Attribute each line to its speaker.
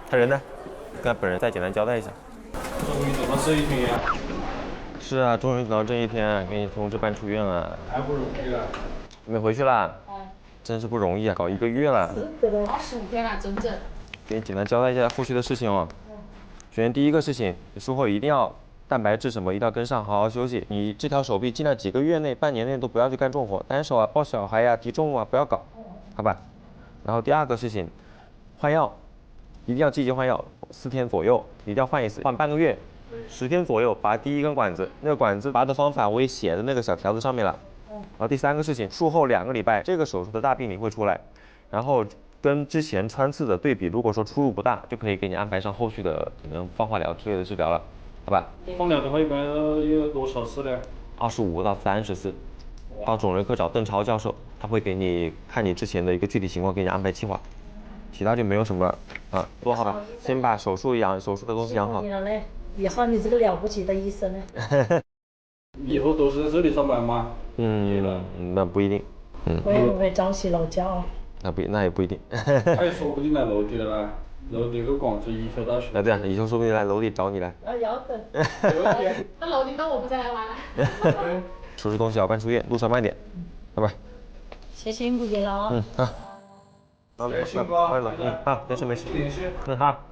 Speaker 1: 他人呢？跟他本人再简单交代一下。
Speaker 2: 终于等到这一天呀！
Speaker 1: 是啊，终于等到这一天，给你通知办出院了。
Speaker 2: 太不容易了。
Speaker 1: 没回去啦？真是不容易啊，搞1个月了。
Speaker 3: 25天了，整整。
Speaker 1: 给你简单交代一下后续的事情哦。首先第一个事情，你术后一定要蛋白质什么一定要跟上，好好休息。你这条手臂尽量几个月内、半年内都不要去干重活，单手啊、抱小孩呀、提重物啊不要搞，好吧？然后第二个事情，换药，一定要积极换药，4天左右一定要换一次，换半个月，10天左右拔第一根管子，那个管子拔的方法我也写在那个小条子上面了。然后第三个事情，术后2个礼拜，这个手术的大病理会出来，然后跟之前穿刺的对比，如果说出入不大，就可以给你安排上后续的可能放化疗之类的治疗了，好吧？
Speaker 2: 放疗的话一般有多少次呢
Speaker 1: ？25到30次，到肿瘤科找邓超教授，他会给你看你之前的一个具体情况，给你安排计划，其他就没有什么了啊，多好吧？先把手术的东西养好。
Speaker 4: 以后你这个了不起的医生呢？
Speaker 2: 以后都是在这里上班吗？
Speaker 1: 那不一定。
Speaker 4: 会不会早起劳教？
Speaker 1: 那也不一定。
Speaker 2: 他也说不定来楼底了啦，楼底个广州医科大学。
Speaker 1: 对啊，以后说不定来楼底找你来。
Speaker 4: 要等。
Speaker 3: 那楼顶到我不再来玩了。
Speaker 1: 收拾东西啊，办出院，路上慢点，拜拜。
Speaker 4: 谢谢你了啊。
Speaker 1: 好。好，
Speaker 2: 辛苦啊。
Speaker 1: 好，没事没事。
Speaker 2: 联系。
Speaker 1: 好。